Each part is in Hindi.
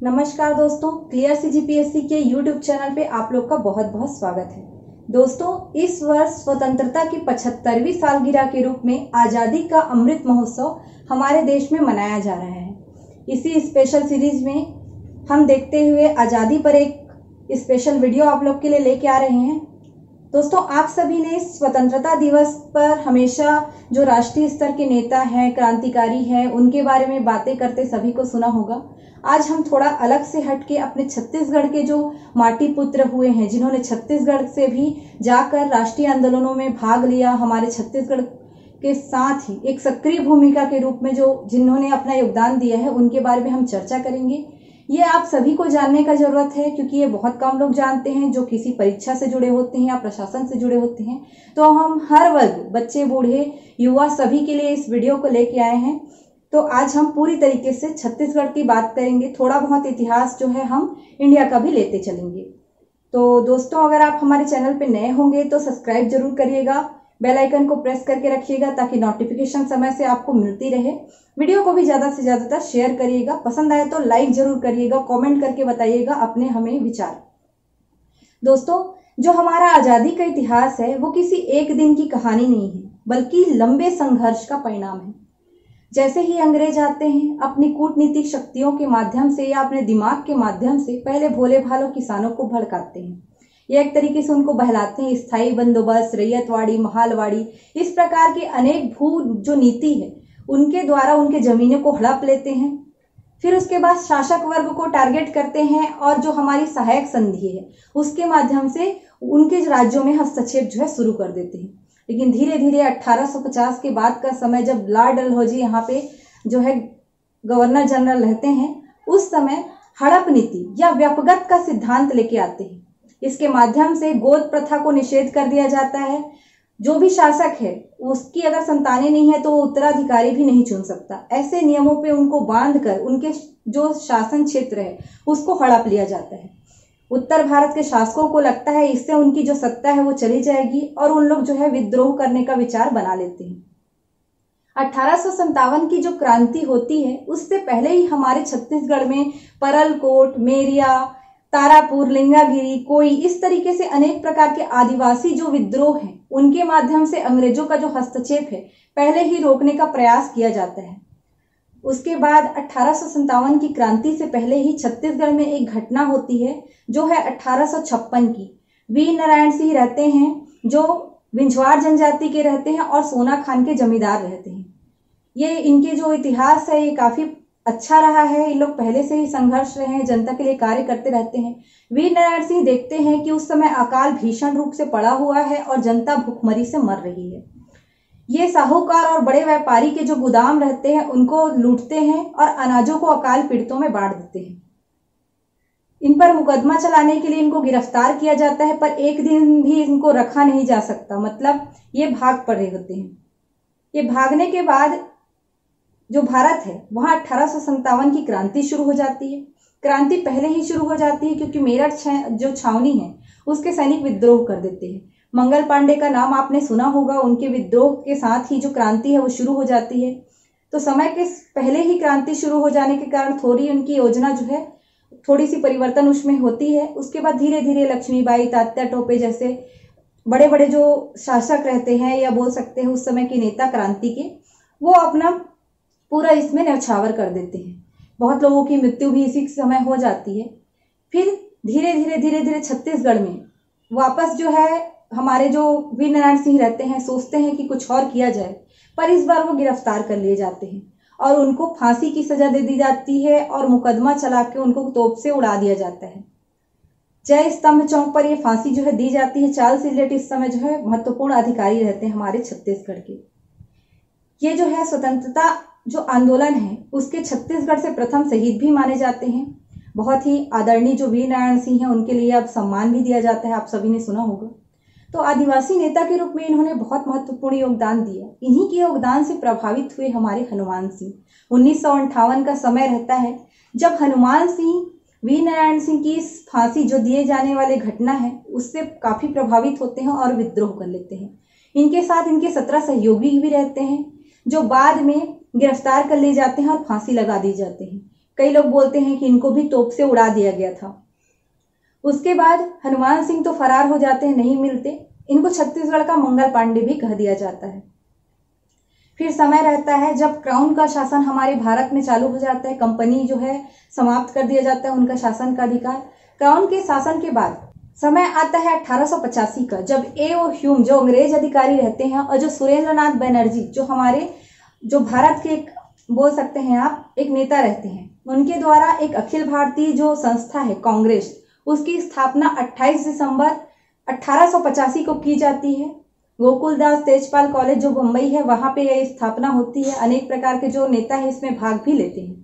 नमस्कार दोस्तों, क्लियर CGPSC के YouTube चैनल पे आप लोग का बहुत बहुत स्वागत है। दोस्तों, इस वर्ष स्वतंत्रता की 75वीं सालगिरह के रूप में आज़ादी का अमृत महोत्सव हमारे देश में मनाया जा रहा है। इसी स्पेशल सीरीज में हम देखते हुए आज़ादी पर एक स्पेशल वीडियो आप लोग के लिए लेके आ रहे हैं। दोस्तों, आप सभी ने स्वतंत्रता दिवस पर हमेशा जो राष्ट्रीय स्तर के नेता हैं, क्रांतिकारी हैं, उनके बारे में बातें करते सभी को सुना होगा। आज हम थोड़ा अलग से हटके अपने छत्तीसगढ़ के जो माटी पुत्र हुए हैं, जिन्होंने छत्तीसगढ़ से भी जाकर राष्ट्रीय आंदोलनों में भाग लिया, हमारे छत्तीसगढ़ के साथ ही एक सक्रिय भूमिका के रूप में जिन्होंने अपना योगदान दिया है, उनके बारे में हम चर्चा करेंगे। ये आप सभी को जानने का जरूरत है, क्योंकि ये बहुत कम लोग जानते हैं जो किसी परीक्षा से जुड़े होते हैं या प्रशासन से जुड़े होते हैं। तो हम हर वर्ग, बच्चे, बूढ़े, युवा, सभी के लिए इस वीडियो को लेके आए हैं। तो आज हम पूरी तरीके से छत्तीसगढ़ की बात करेंगे। थोड़ा बहुत इतिहास जो है हम इंडिया का भी लेते चलेंगे। तो दोस्तों, अगर आप हमारे चैनल पे नए होंगे तो सब्सक्राइब जरूर करिएगा, बेल आइकन को प्रेस करके रखिएगा ताकि नोटिफिकेशन समय से आपको मिलती रहे। वीडियो को भी ज़्यादा से ज़्यादा शेयर करिएगा, पसंद आए तो लाइक जरूर करिएगा, कमेंट करके बताइएगा अपने हमें विचार। दोस्तों, जो हमारा आज़ादी का इतिहास है वो किसी एक दिन की कहानी नहीं है, बल्कि लंबे संघर्ष का परिणाम है। जैसे ही अंग्रेज आते हैं, अपनी कूटनीतिक शक्तियों के माध्यम से या अपने दिमाग के माध्यम से पहले भोले भालों किसानों को भड़काते हैं। ये एक तरीके से उनको बहलाते हैं। स्थायी बंदोबस्त, रैयतवाड़ी, महालवाड़ी, इस प्रकार की अनेक भू जो नीति है उनके द्वारा उनके जमीनों को हड़प लेते हैं। फिर उसके बाद शासक वर्ग को टारगेट करते हैं और जो हमारी सहायक संधि है उसके माध्यम से उनके राज्यों में हस्तक्षेप जो है शुरू कर देते हैं। लेकिन धीरे धीरे 1850 के बाद का समय, जब लॉर्ड डलहौजी यहाँ पे जो है गवर्नर जनरल रहते हैं, उस समय हड़प नीति या व्यापकता का सिद्धांत लेके आते हैं। इसके माध्यम से गोद प्रथा को निषेध कर दिया जाता है। जो भी शासक है उसकी अगर संतानें नहीं है तो वो उत्तराधिकारी भी नहीं चुन सकता। ऐसे नियमों पे उनको बांधकर उनके जो शासन क्षेत्र है उसको हड़प लिया जाता है। उत्तर भारत के शासकों को लगता है इससे उनकी जो सत्ता है वो चली जाएगी और उन लोग जो है विद्रोह करने का विचार बना लेते हैं। 1857 की जो क्रांति होती है उससे पहले ही हमारे छत्तीसगढ़ में परलकोट, मेरिया, तारापुर, लिंगागिरी, कोई, इस तरीके से अनेक प्रकार के आदिवासी जो विद्रोह हैं उनके माध्यम से अंग्रेजों का जो हस्तक्षेप है पहले ही रोकने का प्रयास किया जाता है। उसके बाद 1857 की क्रांति से पहले ही छत्तीसगढ़ में एक घटना होती है जो है 1856 की। वीर नारायण सिंह रहते हैं जो विंझवार जनजाति के रहते हैं और सोना खान के जमींदार रहते हैं। ये इनके जो इतिहास है ये काफी अच्छा रहा है। इन लोग पहले से ही संघर्ष रहे हैं, जनता के लिए कार्य करते रहते हैं। वीर नारायण सिंह देखते हैं कि उस समय अकाल भीषण रूप से पड़ा हुआ है और जनता भूखमरी से मर रही है। ये साहूकार और बड़े व्यापारी के जो गोदाम रहते हैं उनको लूटते हैं और अनाजों को अकाल पीड़ितों में बांट देते हैं। इन पर मुकदमा चलाने के लिए इनको गिरफ्तार किया जाता है, पर एक दिन भी इनको रखा नहीं जा सकता, मतलब ये भाग पड़े होते हैं। ये भागने के बाद जो भारत है वहां 1857 की क्रांति शुरू हो जाती है। क्रांति पहले ही शुरू हो जाती है क्योंकि मेरठ जो छावनी है उसके सैनिक विद्रोह कर देते हैं। मंगल पांडे का नाम आपने सुना होगा। उनके विद्रोह के साथ ही जो क्रांति है वो शुरू हो जाती है। तो समय के पहले ही क्रांति शुरू हो जाने के कारण थोड़ी उनकी योजना जो है थोड़ी सी परिवर्तन उसमें होती है। उसके बाद धीरे धीरे लक्ष्मीबाई, तात्या टोपे जैसे बड़े बड़े जो शासक रहते हैं या बोल सकते हैं उस समय के नेता क्रांति के, वो अपना पूरा इसमें न्यौछावर कर देते हैं। बहुत लोगों की मृत्यु भी इसी समय हो जाती है। फिर धीरे धीरे छत्तीसगढ़ में वापस जो है हमारे जो वीर नारायण सिंह रहते हैं सोचते हैं कि कुछ और किया जाए, पर इस बार वो गिरफ्तार कर लिए जाते हैं और उनको फांसी की सजा दे दी जाती है और मुकदमा चला के उनको तोप से उड़ा दिया जाता है। जय स्तंभ चौक पर ये फांसी जो है दी जाती है। चार्ल्स इलियट इस समय जो है महत्वपूर्ण अधिकारी रहते हैं हमारे छत्तीसगढ़ के। ये जो है स्वतंत्रता जो आंदोलन है उसके छत्तीसगढ़ से प्रथम शहीद भी माने जाते हैं। बहुत ही आदरणीय जो वीर नारायण सिंह हैं उनके लिए अब सम्मान भी दिया जाता है, आप सभी ने सुना होगा। तो आदिवासी नेता के रूप में इन्होंने बहुत महत्वपूर्ण योगदान दिया। इन्हीं के योगदान से प्रभावित हुए हमारे हनुमान सिंह। 1958 का समय रहता है जब हनुमान सिंह वीर नारायण सिंह की इस फांसी जो दिए जाने वाले घटना है उससे काफी प्रभावित होते हैं और विद्रोह कर लेते हैं। इनके साथ इनके 17 सहयोगी भी रहते हैं जो बाद में गिरफ्तार कर लिए जाते हैं और फांसी लगा दी जाते हैं। कई लोग बोलते हैं कि इनको भी तोप से उड़ा दिया गया था। उसके बाद हनुमान सिंह तो फरार हो जाते हैं, नहीं मिलते। इनको छत्तीसगढ़ का मंगल पांडे भी कह दिया जाता है। फिर समय रहता है जब क्राउन का शासन हमारे भारत में चालू हो जाता है, कंपनी जो है समाप्त कर दिया जाता है उनका शासन का अधिकार। क्राउन के शासन के बाद समय आता है 1885 का, जब ए.ओ. ह्यूम जो अंग्रेज अधिकारी रहते हैं और जो सुरेंद्र नाथ बनर्जी जो भारत के एक बोल सकते हैं आप एक नेता रहते हैं, उनके द्वारा एक अखिल भारतीय जो संस्था है कांग्रेस, उसकी स्थापना 28 दिसंबर 1885 को की जाती है। गोकुलदास तेजपाल कॉलेज जो मुंबई है वहां पे यह स्थापना होती है। अनेक प्रकार के जो नेता है इसमें भाग भी लेते हैं।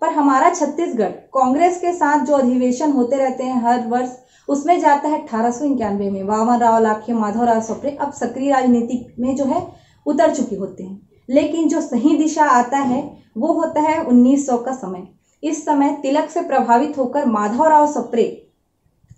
पर हमारा छत्तीसगढ़ कांग्रेस के साथ जो अधिवेशन होते रहते हैं हर वर्ष, उसमें जाता है 1891 में। वामन राव लाखे, माधवराव सप्रे अब सक्रिय राजनीति में जो है उतर चुके होते हैं। लेकिन जो सही दिशा आता है वो होता है 1900 का समय। इस समय तिलक से प्रभावित होकर माधवराव सप्रे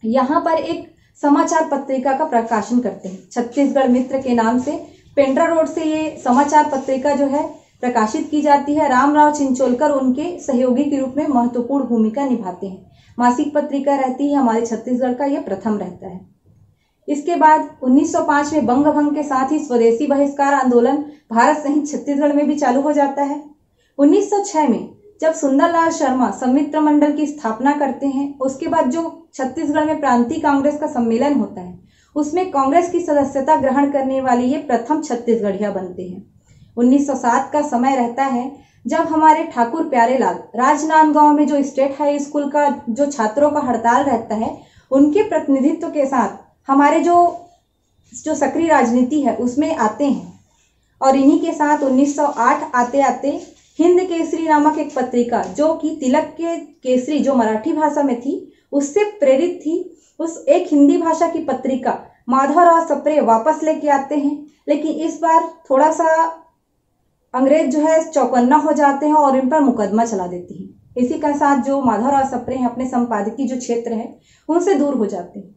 यहाँ पर एक समाचार पत्रिका का प्रकाशन करते हैं, छत्तीसगढ़ मित्र के नाम से। पेंड्रा रोड से ये समाचार पत्रिका जो है प्रकाशित की जाती है। रामराव चिंचोलकर उनके सहयोगी के रूप में महत्वपूर्ण भूमिका निभाते हैं। मासिक पत्रिका रहती है हमारे छत्तीसगढ़ का, यह प्रथम रहता है। इसके बाद 1905 में बंग भंग के साथ ही स्वदेशी बहिष्कार आंदोलन भारत सहित छत्तीसगढ़ में भी चालू हो जाता है। 1906 में जब सुंदरलाल शर्मा संमित्र मंडल की स्थापना करते हैं, उसके बाद जो छत्तीसगढ़ में प्रांतीय कांग्रेस का सम्मेलन होता है, उसमें कांग्रेस की सदस्यता ग्रहण करने वाले ये प्रथम छत्तीसगढ़िया बनते हैं। 1907 का समय रहता है जब हमारे ठाकुर प्यारेलाल राजनांदगांव में जो स्टेट हाई स्कूल का जो छात्रों का हड़ताल रहता है, उनके प्रतिनिधित्व के साथ हमारे जो सक्रिय राजनीति है उसमें आते हैं। और इन्हीं के साथ 1908 आते आते हिंद केसरी नामक एक पत्रिका, जो कि तिलक के केसरी जो मराठी भाषा में थी उससे प्रेरित थी, उस एक हिंदी भाषा की पत्रिका माधवराव सप्रे वापस लेके आते हैं। लेकिन इस बार थोड़ा सा अंग्रेज जो है चौकन्ना हो जाते हैं और इन पर मुकदमा चला देते हैं। इसी के साथ जो माधवराव सप्रे हैं अपने संपादकीय जो क्षेत्र है उनसे दूर हो जाते हैं।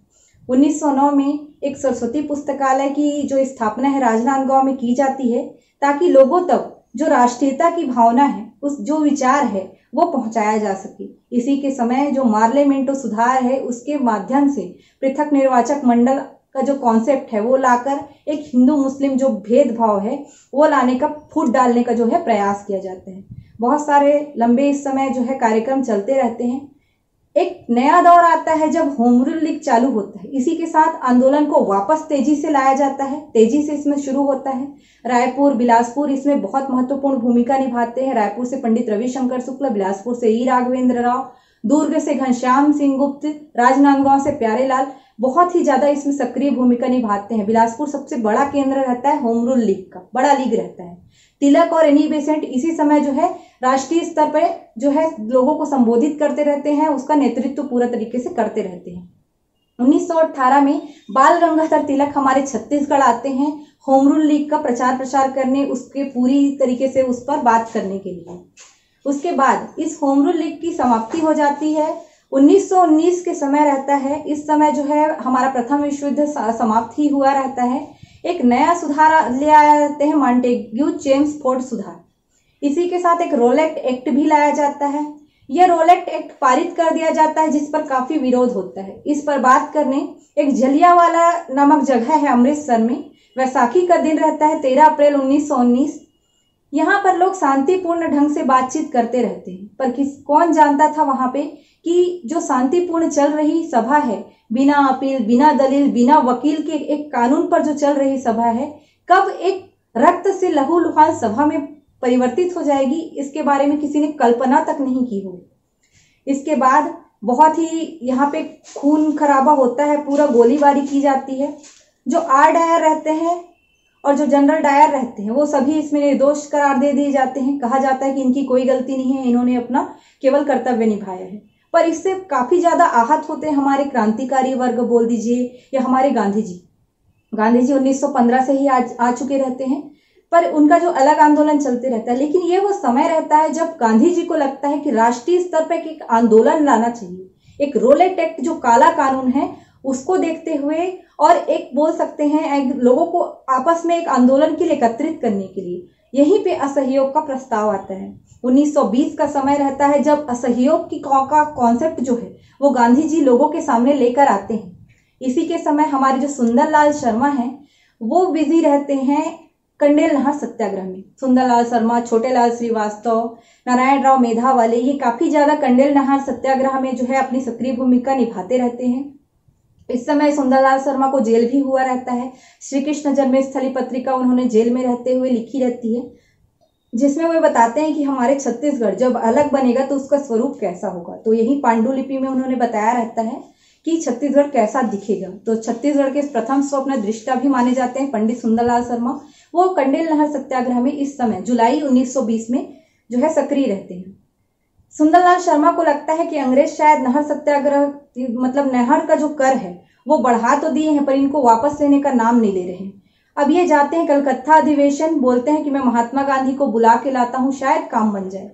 1909 में एक सरस्वती पुस्तकालय की जो स्थापना है राजनांदगांव में की जाती है, ताकि लोगों तक जो राष्ट्रीयता की भावना है, उस जो विचार है वो पहुंचाया जा सके। इसी के समय जो मार्लेमेंटो सुधार है उसके माध्यम से पृथक निर्वाचक मंडल का जो कॉन्सेप्ट है वो लाकर एक हिंदू मुस्लिम जो भेदभाव है वो लाने का, फूट डालने का जो है प्रयास किया जाता है। बहुत सारे लंबे इस समय जो है कार्यक्रम चलते रहते हैं। एक नया दौर आता है जब होम रूल लीग चालू होता है। इसी के साथ आंदोलन को वापस तेजी से लाया जाता है, तेजी से इसमें शुरू होता है। रायपुर, बिलासपुर इसमें बहुत महत्वपूर्ण भूमिका निभाते हैं। रायपुर से पंडित रविशंकर शुक्ल, बिलासपुर से ई राघवेंद्र राव, दुर्ग से घनश्याम सिंह गुप्त, राजनांदगांव से प्यारेलाल बहुत ही ज्यादा इसमें सक्रिय भूमिका निभाते हैं। बिलासपुर सबसे बड़ा केंद्र रहता है होम रूल लीग का, बड़ा लीग रहता है। तिलक और एनी बेसेंट इसी समय जो है राष्ट्रीय स्तर पर जो है लोगों को संबोधित करते रहते हैं, उसका नेतृत्व पूरा तरीके से करते रहते हैं। 1918 में बाल गंगाधर तिलक हमारे छत्तीसगढ़ आते हैं होम रूल लीग का प्रचार प्रसार करने, उसके पूरी तरीके से उस पर बात करने के लिए। उसके बाद इस होम रूल लीग की समाप्ति हो जाती है। 1919 के समय रहता है, इस समय जो है हमारा प्रथम विश्व युद्ध समाप्त ही हुआ रहता है। एक नया सुधार ले आते हैं मॉन्टेग्यू चेम्सफोर्ड सुधार। इसी के साथ एक रोलेट एक्ट भी लाया जाता है। यह रोलेट एक्ट पारित कर दिया जाता है जिस पर काफी विरोध होता है। इस पर बात करने एक जलियांवाला नामक जगह है अमृतसर में, वैसाखी का दिन रहता है 13 अप्रैल 1919। यहाँ पर लोग शांतिपूर्ण ढंग से बातचीत करते रहते हैं, पर कौन जानता था वहां पे कि जो शांतिपूर्ण चल रही सभा है, बिना अपील, बिना दलील, बिना वकील के एक कानून पर जो चल रही सभा है, कब एक रक्त से लहूलुहान सभा में परिवर्तित हो जाएगी, इसके बारे में किसी ने कल्पना तक नहीं की होगी। इसके बाद बहुत ही यहाँ पे खून खराबा होता है, पूरा गोलीबारी की जाती है। जो आर डायर रहते हैं और जो जनरल डायर रहते हैं वो सभी इसमें निर्दोष करार दे दिए जाते हैं। कहा जाता है कि इनकी कोई गलती नहीं है, इन्होंने अपना केवल कर्तव्य निभाया है। पर इससे काफी ज्यादा आहत होते हैं हमारे क्रांतिकारी वर्ग बोल दीजिए या हमारे गांधी जी 1915 से ही आ चुके रहते हैं, पर उनका जो अलग आंदोलन चलते रहता है। लेकिन ये वो समय रहता है जब गांधी जी को लगता है कि राष्ट्रीय स्तर पर एक आंदोलन लाना चाहिए। एक रोलेट एक्ट जो काला कानून है उसको देखते हुए और एक बोल सकते हैं लोगों को आपस में एक आंदोलन के लिए एकत्रित करने के लिए यहीं पे असहयोग का प्रस्ताव आता है। 1920 का समय रहता है जब असहयोग की का कॉन्सेप्ट जो है वो गांधी जी लोगों के सामने लेकर आते हैं। इसी के समय हमारे जो सुंदरलाल शर्मा हैं वो बिजी रहते हैं कंडेल नहर सत्याग्रह में। सुंदरलाल शर्मा, छोटेलाल श्रीवास्तव, नारायण राव मेधावाले, ये काफी ज्यादा कंडेल नहर सत्याग्रह में जो है अपनी सक्रिय भूमिका निभाते रहते हैं। इस समय सुंदरलाल शर्मा को जेल भी हुआ रहता है। श्री कृष्ण जन्मस्थली पत्रिका उन्होंने जेल में रहते हुए लिखी रहती है, जिसमें वे बताते हैं कि हमारे छत्तीसगढ़ जब अलग बनेगा तो उसका स्वरूप कैसा होगा। तो यही पांडुलिपि में उन्होंने बताया रहता है कि छत्तीसगढ़ कैसा दिखेगा। तो छत्तीसगढ़ के प्रथम स्वप्न दृष्टा भी माने जाते हैं पंडित सुंदरलाल शर्मा। वो कंडेल नहर सत्याग्रह में इस समय जुलाई 1920 में जो है सक्रिय रहते हैं। सुंदरलाल शर्मा को लगता है कि अंग्रेज शायद नहर सत्याग्रह मतलब नहर का जो कर है वो बढ़ा तो दिए हैं पर इनको वापस लेने का नाम नहीं ले रहे हैं। अब ये जाते हैं कलकत्ता अधिवेशन, बोलते हैं कि मैं महात्मा गांधी को बुला के लाता हूं, शायद काम बन जाए।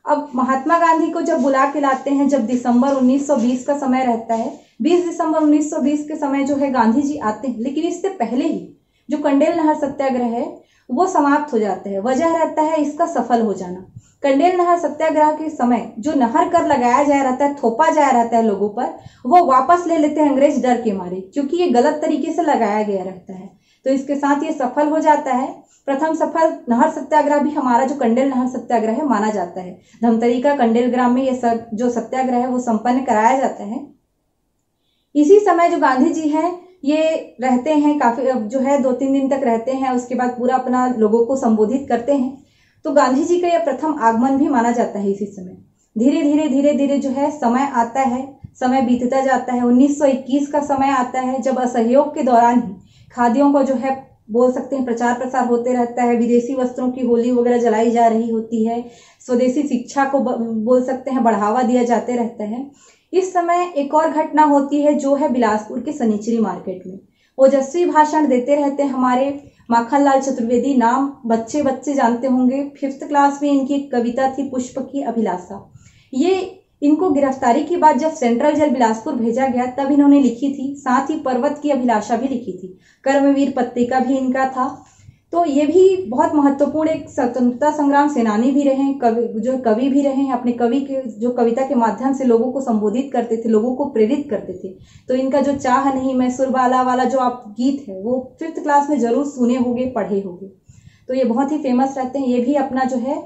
अब महात्मा गांधी को जब बुला के लाते हैं, जब दिसंबर 1920 का समय रहता है, 20 दिसंबर 1920 के समय जो है गांधी जी आते हैं, लेकिन इससे पहले ही जो कंडेल नहर सत्याग्रह है वो समाप्त हो जाता है। वजह रहता है इसका सफल हो जाना। कंडेल नहर सत्याग्रह के समय जो नहर कर लगाया जाया रहता है, थोपा जाया रहता है लोगों पर, वो वापस ले लेते हैं अंग्रेज डर के मारे, क्योंकि ये गलत तरीके से लगाया गया रहता है। तो इसके साथ ये सफल हो जाता है। प्रथम सफल नहर सत्याग्रह भी हमारा जो कंडेल नहर सत्याग्रह है माना जाता है। धमतरी का कंडेल ग्राम में ये जो सत्याग्रह है वो संपन्न कराया जाता है। इसी समय जो गांधी जी हैं ये रहते हैं, काफी जो है 2-3 दिन तक रहते हैं, उसके बाद पूरा अपना लोगों को संबोधित करते हैं। तो गांधी जी का यह प्रथम आगमन भी माना जाता है इसी समय। धीरे धीरे जो है समय आता है, समय बीतता जाता है। 1921 का समय आता है जब असहयोग के दौरान ही खादियों को जो है बोल सकते हैं प्रचार प्रसार होते रहता है। विदेशी वस्त्रों की होली वगैरह जलाई जा रही होती है। स्वदेशी शिक्षा को बोल सकते हैं बढ़ावा दिया जाते रहता है। इस समय एक और घटना होती है जो है बिलासपुर के सनीचरी मार्केट में ओजस्वी भाषण देते रहते हैं हमारे माखनलाल चतुर्वेदी। नाम बच्चे बच्चे जानते होंगे। 5th क्लास में इनकी एक कविता थी पुष्प की अभिलाषा। ये इनको गिरफ्तारी के बाद जब सेंट्रल जेल बिलासपुर भेजा गया तब इन्होंने लिखी थी। साथ ही पर्वत की अभिलाषा भी लिखी थी। कर्मवीर पत्रिका भी इनका था। तो ये भी बहुत महत्वपूर्ण एक स्वतंत्रता संग्राम सेनानी भी रहे, कवि भी रहे। अपने कवि के जो कविता के माध्यम से लोगों को संबोधित करते थे, लोगों को प्रेरित करते थे। तो इनका जो चाह नहीं मैं सुरबाला वाला जो आप गीत है वो 5th क्लास में जरूर सुने होंगे, पढ़े होंगे। तो ये बहुत ही फेमस रहते हैं। ये भी अपना जो है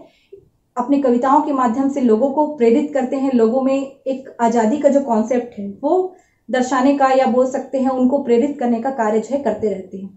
अपनी कविताओं के माध्यम से लोगों को प्रेरित करते हैं। लोगों में एक आजादी का जो कॉन्सेप्ट है वो दर्शाने का या बोल सकते हैं उनको प्रेरित करने का कार्य जो है करते रहते हैं।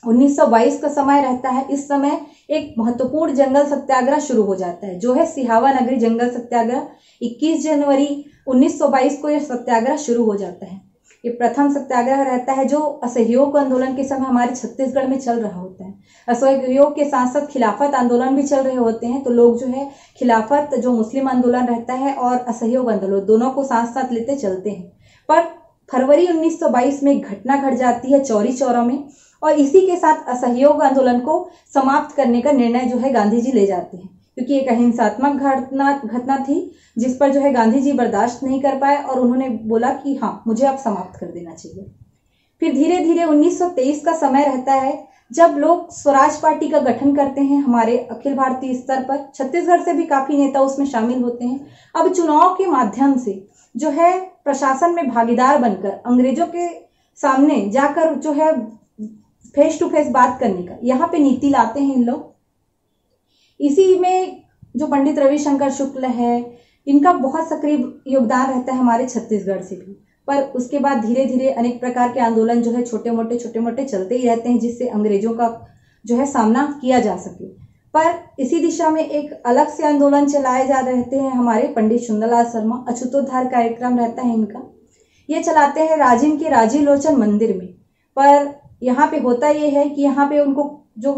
1922 का समय रहता है। इस समय एक महत्वपूर्ण जंगल सत्याग्रह शुरू हो जाता है जो है सिहावा नगरी जंगल सत्याग्रह। 21 जनवरी 1922 को यह सत्याग्रह शुरू हो जाता है। ये प्रथम सत्याग्रह रहता है जो असहयोग आंदोलन के समय हमारे छत्तीसगढ़ में चल रहा होता है। असहयोग के साथ साथ खिलाफत आंदोलन भी चल रहे होते हैं। तो लोग जो है खिलाफत जो मुस्लिम आंदोलन रहता है और असहयोग आंदोलन दोनों को साथ साथ लेते चलते हैं। पर फरवरी 1922 में एक घटना घट जाती है चौरी चौरा में, और इसी के साथ असहयोग आंदोलन को समाप्त करने का निर्णय जो है गांधी जी ले जाते हैं, क्योंकि एक अहिंसात्मक घटना थी जिस पर जो है गांधी जी बर्दाश्त नहीं कर पाए और उन्होंने बोला कि हाँ मुझे अब समाप्त कर देना चाहिए। फिर धीरे धीरे 1923 का समय रहता है जब लोग स्वराज पार्टी का गठन करते हैं हमारे अखिल भारतीय स्तर पर। छत्तीसगढ़ से भी काफी नेता उसमें शामिल होते हैं। अब चुनाव के माध्यम से जो है प्रशासन में भागीदार बनकर अंग्रेजों के सामने जाकर जो है फेस टू फेस बात करने का यहाँ पे नीति लाते हैं इन लोग। इसी में जो पंडित रविशंकर शुक्ल है इनका बहुत सक्रिय योगदान रहता है हमारे छत्तीसगढ़ से भी। पर उसके बाद धीरे धीरे अनेक प्रकार के आंदोलन जो है छोटे मोटे चलते ही रहते हैं जिससे अंग्रेजों का जो है सामना किया जा सके। पर इसी दिशा में एक अलग से आंदोलन चलाए जा रहते हैं हमारे पंडित सुंदरलाल शर्मा। अछूतोद्धार कार्यक्रम रहता है इनका। ये चलाते हैं राजिम के राजीव लोचन मंदिर में। पर यहाँ पे होता ये है कि यहाँ पे उनको जो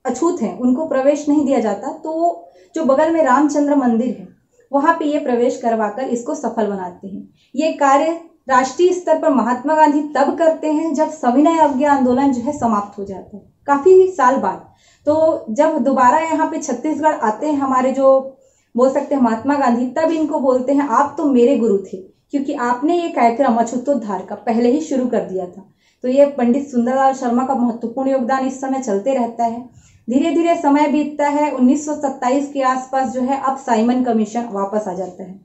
अछूत हैं उनको प्रवेश नहीं दिया जाता। तो जो बगल में रामचंद्र मंदिर है वहां पे ये प्रवेश करवाकर इसको सफल बनाते हैं। ये कार्य राष्ट्रीय स्तर पर महात्मा गांधी तब करते हैं जब सविनय अवज्ञा आंदोलन जो है समाप्त हो जाता है काफी साल बाद। तो जब दोबारा यहाँ पे छत्तीसगढ़ आते हैं हमारे जो बोल सकते हैं महात्मा गांधी, तब इनको बोलते हैं आप तो मेरे गुरु थे, क्योंकि आपने ये कार्यक्रम अछूतोद्धार का पहले ही शुरू कर दिया था। तो ये पंडित सुंदरलाल शर्मा का महत्वपूर्ण योगदान इस समय चलते रहता है। धीरे धीरे समय बीतता है, 1927 के आसपास जो है अब साइमन कमीशन वापस आ जाता है।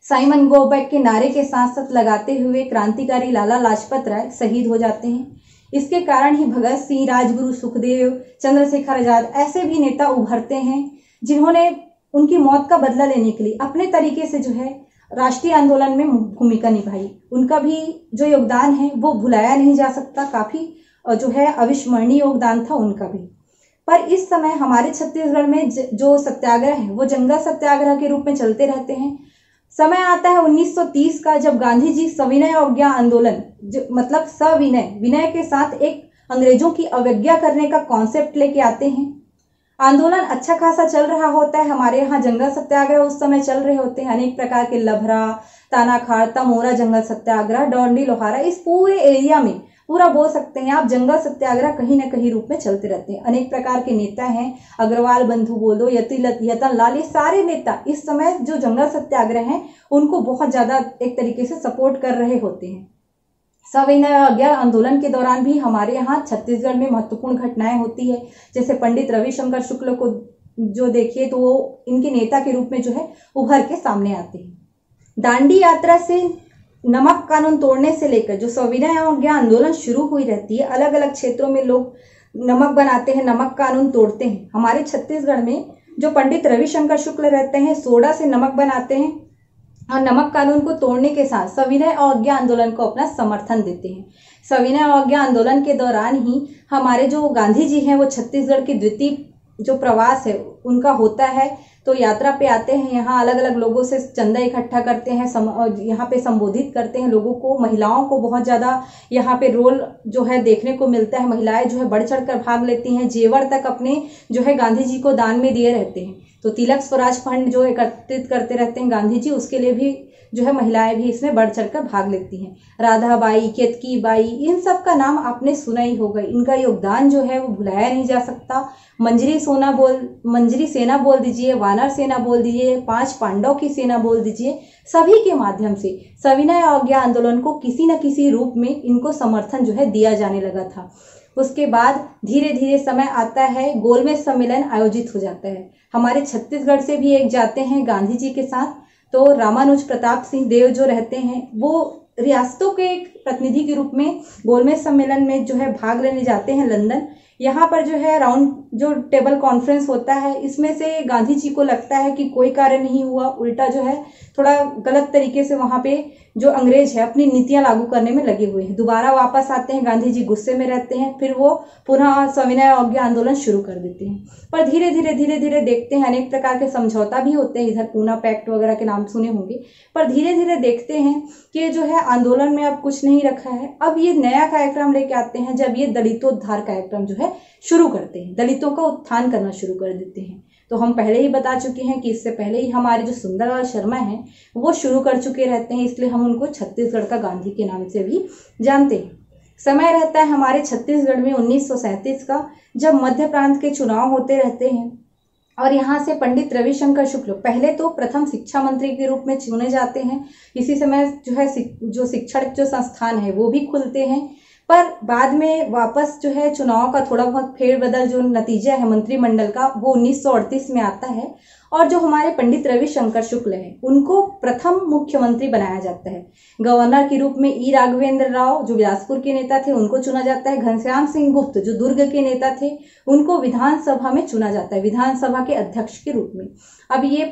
साइमन गो बैक के नारे के साथ साथ लगाते हुए क्रांतिकारी लाला लाजपत राय शहीद हो जाते हैं। इसके कारण ही भगत सिंह, राजगुरु, सुखदेव, चंद्रशेखर आजाद ऐसे भी नेता उभरते हैं जिन्होंने उनकी मौत का बदला लेने के लिए अपने तरीके से जो है राष्ट्रीय आंदोलन में भूमिका निभाई। उनका भी जो योगदान है वो भुलाया नहीं जा सकता, काफी जो है अविस्मरणीय योगदान था उनका भी। पर इस समय हमारे छत्तीसगढ़ में जो सत्याग्रह है वो जंगल सत्याग्रह के रूप में चलते रहते हैं। समय आता है 1930 का, जब गांधी जी सविनय अवज्ञा आंदोलन मतलब विनय के साथ एक अंग्रेजों की अवज्ञा करने का कॉन्सेप्ट लेके आते हैं। आंदोलन अच्छा खासा चल रहा होता है, हमारे यहाँ जंगल सत्याग्रह उस समय चल रहे होते हैं। अनेक प्रकार के लभरा, तानाखार, तमोरा जंगल सत्याग्रह, डौंडी लोहारा, इस पूरे एरिया में पूरा बोल सकते हैं आप जंगल सत्याग्रह कहीं न कहीं रूप में चलते रहते हैं। अनेक प्रकार के नेता हैं, अग्रवाल बंधु बोल दो, यतन लाल, ये सारे नेता इस समय जो जंगल सत्याग्रह हैं उनको बहुत ज्यादा एक तरीके से सपोर्ट कर रहे होते हैं। सविनय अवज्ञा आंदोलन के दौरान भी हमारे यहाँ छत्तीसगढ़ में महत्वपूर्ण घटनाएं होती है। जैसे पंडित रविशंकर शुक्ल को जो देखिए तो वो इनके नेता के रूप में जो है उभर के सामने आते हैं। दांडी यात्रा से नमक कानून तोड़ने से लेकर जो सविनय अवज्ञा आंदोलन शुरू हुई रहती है, अलग अलग क्षेत्रों में लोग नमक बनाते हैं, नमक कानून तोड़ते हैं। हमारे छत्तीसगढ़ में जो पंडित रविशंकर शुक्ल रहते हैं सोडा से नमक बनाते हैं और नमक कानून को तोड़ने के साथ सविनय अवज्ञा आंदोलन को अपना समर्थन देते हैं। सविनय अवज्ञा आंदोलन के दौरान ही हमारे जो गांधी जी हैं वो छत्तीसगढ़ के द्वितीय जो प्रवास है उनका होता है, तो यात्रा पे आते हैं, यहाँ अलग अलग लोगों से चंदा इकट्ठा करते हैं, यहाँ पे संबोधित करते हैं लोगों को। महिलाओं को बहुत ज़्यादा यहाँ पे रोल जो है देखने को मिलता है, महिलाएं जो है बढ़ चढ़ कर भाग लेती हैं, जेवर तक अपने जो है गांधी जी को दान में दिए रहते हैं। तो तिलक स्वराज फंड जो एकत्रित करते रहते हैं गांधी जी, उसके लिए भी जो है महिलाएं भी इसमें बढ़ चढ़ कर भाग लेती हैं। राधाबाई, केतकी बाई, इन सब का नाम आपने सुना ही होगा। इनका योगदान जो है वो भुलाया नहीं जा सकता। मंजरी सेना बोल दीजिए, वानर सेना बोल दीजिए, 5 पांडव की सेना बोल दीजिए, सभी के माध्यम से सविनय अवज्ञा आंदोलन को किसी न किसी रूप में इनको समर्थन जो है दिया जाने लगा था। उसके बाद धीरे धीरे समय आता है, गोलमेज सम्मेलन आयोजित हो जाता है। हमारे छत्तीसगढ़ से भी एक जाते हैं गांधी जी के साथ, तो रामानुज प्रताप सिंह देव जो रहते हैं वो रियासतों के एक प्रतिनिधि के रूप में गोलमेज सम्मेलन में जो है भाग लेने जाते हैं लंदन। यहाँ पर जो है राउंड जो टेबल कॉन्फ्रेंस होता है, इसमें से गांधी जी को लगता है कि कोई कार्य नहीं हुआ, उल्टा जो है थोड़ा गलत तरीके से वहाँ पे जो अंग्रेज है अपनी नीतियां लागू करने में लगे हुए हैं। दोबारा वापस आते हैं, गांधी जी गुस्से में रहते हैं, फिर वो पुनः सविनय अवज्ञा आंदोलन शुरू कर देते हैं। पर धीरे धीरे देखते हैं अनेक प्रकार के समझौता भी होते हैं, इधर पूना पैक्ट वगैरह के नाम सुने होंगे। पर धीरे धीरे देखते हैं कि जो है आंदोलन में अब कुछ नहीं रखा है। अब ये नया कार्यक्रम लेके आते हैं, जब ये दलितोद्धार कार्यक्रम जो है शुरू करते हैं, दलितों का उत्थान करना शुरू कर देते हैं। तो हम पहले ही बता चुके हैं कि इससे पहले ही हमारे जो सुंदरलाल शर्मा हैं वो शुरू कर चुके रहते हैं, इसलिए हम उनको छत्तीसगढ़ का गांधी के नाम से भी जानते हैं। समय रहता है हमारे छत्तीसगढ़ में 1937 का, जब मध्य प्रांत के चुनाव होते रहते हैं और यहाँ से पंडित रविशंकर शुक्ल पहले तो प्रथम शिक्षा मंत्री के रूप में चुने जाते हैं। इसी समय जो है जो शिक्षण जो संस्थान है वो भी खुलते हैं, पर बाद में वापस जो है चुनाव का थोड़ा बहुत फेरबदल जो नतीजा है मंत्रिमंडल का वो 1938 में आता है और जो हमारे पंडित रविशंकर शुक्ल हैं उनको प्रथम मुख्यमंत्री बनाया जाता है। गवर्नर के रूप में ई राघवेंद्र राव जो बिलासपुर के नेता थे उनको चुना जाता है। घनश्याम सिंह गुप्त जो दुर्ग के नेता थे उनको विधानसभा में चुना जाता है, विधानसभा के अध्यक्ष के रूप में। अब ये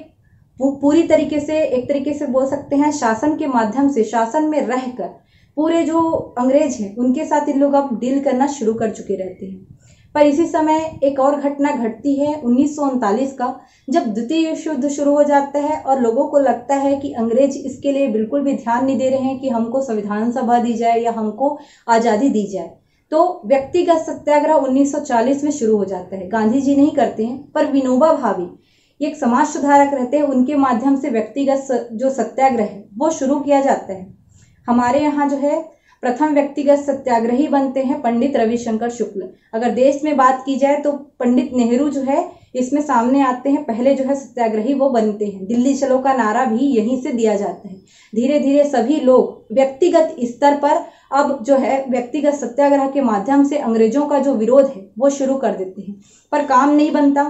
पूरी तरीके से एक तरीके से बोल सकते हैं शासन के माध्यम से, शासन में रहकर पूरे जो अंग्रेज हैं उनके साथ इन लोग अब डील करना शुरू कर चुके रहते हैं। पर इसी समय एक और घटना घटती है 1939 का, जब द्वितीय विश्व युद्ध शुरू हो जाता है और लोगों को लगता है कि अंग्रेज इसके लिए बिल्कुल भी ध्यान नहीं दे रहे हैं कि हमको संविधान सभा दी जाए या हमको आज़ादी दी जाए। तो व्यक्तिगत सत्याग्रह 1940 में शुरू हो जाता है। गांधी जी नहीं करते हैं, पर विनोबा भावे एक समाज सुधारक रहते हैं, उनके माध्यम से व्यक्तिगत जो सत्याग्रह है वो शुरू किया जाता है। हमारे यहाँ जो है प्रथम व्यक्तिगत सत्याग्रही बनते हैं पंडित रविशंकर शुक्ल। अगर देश में बात की जाए तो पंडित नेहरू जो है इसमें सामने आते हैं, पहले जो है सत्याग्रही वो बनते हैं। दिल्ली चलो का नारा भी यहीं से दिया जाता है। धीरे धीरे सभी लोग व्यक्तिगत स्तर पर अब जो है व्यक्तिगत सत्याग्रह के माध्यम से अंग्रेजों का जो विरोध है वो शुरू कर देते हैं, पर काम नहीं बनता।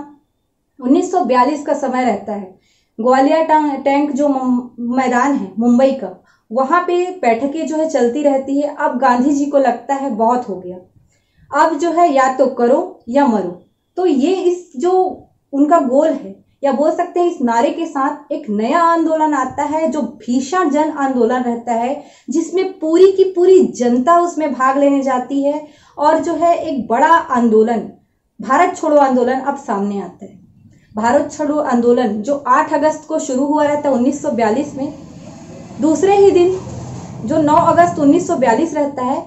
1942 का समय रहता है। ग्वालियर टैंक जो मैदान है मुंबई का, वहां पे बैठकें जो है चलती रहती है। अब गांधी जी को लगता है बहुत हो गया, अब जो है या तो करो या मरो। तो ये इस जो उनका गोल है, या बोल सकते हैं इस नारे के साथ एक नया आंदोलन आता है जो भीषण जन आंदोलन रहता है, जिसमें पूरी की पूरी जनता उसमें भाग लेने जाती है। और जो है एक बड़ा आंदोलन भारत छोड़ो आंदोलन अब सामने आता है। भारत छोड़ो आंदोलन जो 8 अगस्त को शुरू हुआ रहता है 1942 में, दूसरे ही दिन जो 9 अगस्त 1942 रहता है,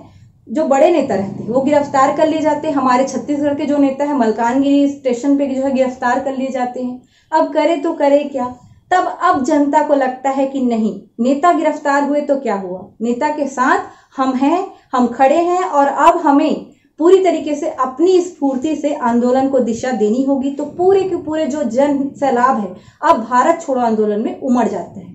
जो बड़े नेता रहते हैं वो गिरफ्तार कर लिए जाते हैं। हमारे छत्तीसगढ़ के जो नेता है मलकानगिरी स्टेशन पे जो है गिरफ्तार कर लिए जाते हैं। अब करे तो करे क्या? तब अब जनता को लगता है कि नहीं, नेता गिरफ्तार हुए तो क्या हुआ, नेता के साथ हम हैं, हम खड़े हैं, और अब हमें पूरी तरीके से अपनी स्फूर्ति से आंदोलन को दिशा देनी होगी। तो पूरे के पूरे जो जन सैलाब है अब भारत छोड़ो आंदोलन में उमड़ जाता है।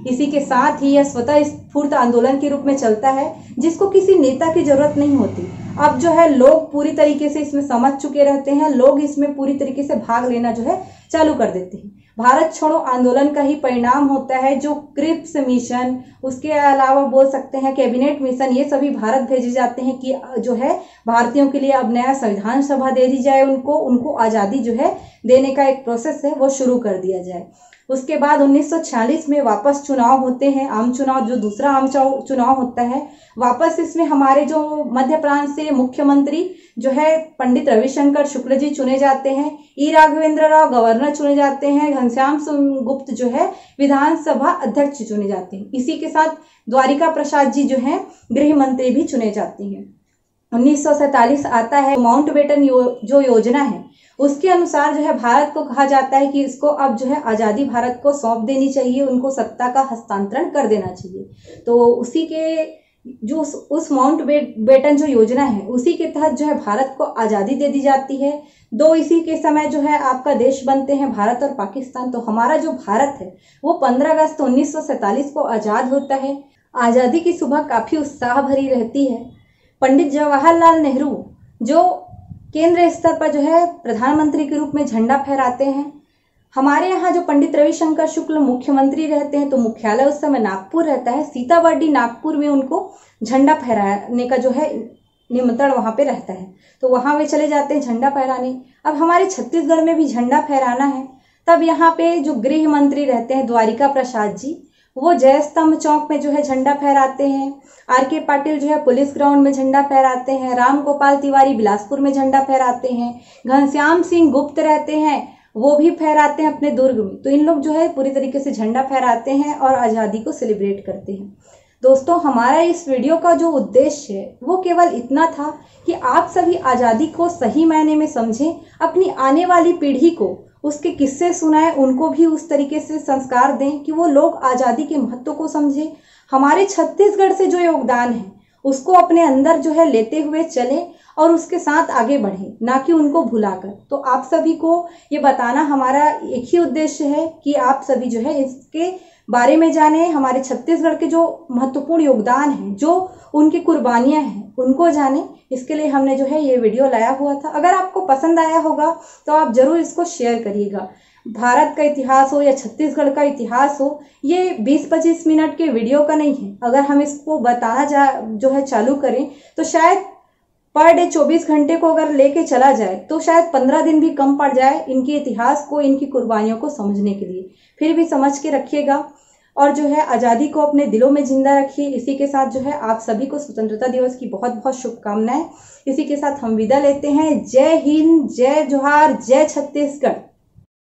इसी के साथ ही यह स्वतः स्फूर्त आंदोलन के रूप में चलता है, जिसको किसी नेता की जरूरत नहीं होती। अब जो है लोग पूरी तरीके से इसमें समझ चुके रहते हैं, लोग इसमें पूरी तरीके से भाग लेना जो है चालू कर देते हैं। भारत छोड़ो आंदोलन का ही परिणाम होता है जो क्रिप्स मिशन, उसके अलावा बोल सकते हैं कैबिनेट मिशन, ये सभी भारत भेजे जाते हैं कि जो है भारतीयों के लिए अब नया संविधान सभा दे दी जाए, उनको आज़ादी जो है देने का एक प्रोसेस है वो शुरू कर दिया जाए। उसके बाद 1946 में वापस चुनाव होते हैं, आम चुनाव, जो दूसरा आम चुनाव होता है। वापस इसमें हमारे जो मध्य प्रांत से मुख्यमंत्री जो है पंडित रविशंकर शुक्ल जी चुने जाते हैं, ई राघवेंद्र राव गवर्नर चुने जाते हैं, घनश्याम सिंह गुप्त जो है विधानसभा अध्यक्ष चुने जाते हैं। इसी के साथ द्वारिका प्रसाद जी जो है गृह मंत्री भी चुने जाते हैं। 1947 आता है। माउंटबेटन जो योजना है उसके अनुसार जो है भारत को कहा जाता है कि इसको अब जो है आज़ादी भारत को सौंप देनी चाहिए, उनको सत्ता का हस्तांतरण कर देना चाहिए। तो उसी के जो उस माउंटबेटन जो योजना है उसी के तहत जो है भारत को आज़ादी दे दी जाती है। दो इसी के समय जो है आपका देश बनते हैं भारत और पाकिस्तान। तो हमारा जो भारत है वो 15 अगस्त 1947 को आज़ाद होता है। आज़ादी की सुबह काफ़ी उत्साह भरी रहती है। पंडित जवाहरलाल नेहरू जो केंद्र स्तर पर जो है प्रधानमंत्री के रूप में झंडा फहराते हैं। हमारे यहाँ जो पंडित रविशंकर शुक्ल मुख्यमंत्री रहते हैं, तो मुख्यालय उस समय नागपुर रहता है। सीताबर्डी नागपुर में उनको झंडा फहराने का जो है निमंत्रण वहाँ पे रहता है, तो वहाँ वे चले जाते हैं झंडा फहराने। अब हमारे छत्तीसगढ़ में भी झंडा फहराना है, तब यहाँ पे जो गृह मंत्री रहते हैं द्वारिका प्रसाद जी, वो जय स्तंभ चौक में जो है झंडा फहराते हैं। आर.के. पाटिल जो है पुलिस ग्राउंड में झंडा फहराते हैं। राम गोपाल तिवारी बिलासपुर में झंडा फहराते हैं। घनश्याम सिंह गुप्त रहते हैं, वो भी फहराते हैं अपने दुर्ग में। तो इन लोग जो है पूरी तरीके से झंडा फहराते हैं और आज़ादी को सेलिब्रेट करते हैं। दोस्तों, हमारा इस वीडियो का जो उद्देश्य है वो केवल इतना था कि आप सभी आज़ादी को सही मायने में समझें, अपनी आने वाली पीढ़ी को उसके किस्से सुनाएं, उनको भी उस तरीके से संस्कार दें कि वो लोग आज़ादी के महत्व को समझें। हमारे छत्तीसगढ़ से जो योगदान है उसको अपने अंदर जो है लेते हुए चले और उसके साथ आगे बढ़ें, ना कि उनको भुलाकर। तो आप सभी को ये बताना हमारा एक ही उद्देश्य है कि आप सभी जो है इसके बारे में जानें, हमारे छत्तीसगढ़ के जो महत्वपूर्ण योगदान है, जो उनकी कुर्बानियां हैं, उनको जानें। इसके लिए हमने जो है ये वीडियो लाया हुआ था। अगर आपको पसंद आया होगा तो आप जरूर इसको शेयर करिएगा। भारत का इतिहास हो या छत्तीसगढ़ का इतिहास हो, ये 20-25 मिनट के वीडियो का नहीं है। अगर हम इसको बताना जो है चालू करें तो शायद पर डे 24 घंटे को अगर लेके चला जाए तो शायद 15 दिन भी कम पड़ जाए इनके इतिहास को, इनकी कुर्बानियों को समझने के लिए। फिर भी समझ के रखिएगा और जो है आज़ादी को अपने दिलों में जिंदा रखिए। इसी के साथ जो है आप सभी को स्वतंत्रता दिवस की बहुत बहुत शुभकामनाएं। इसी के साथ हम विदा लेते हैं। जय हिंद, जय जोहार, जय छत्तीसगढ़।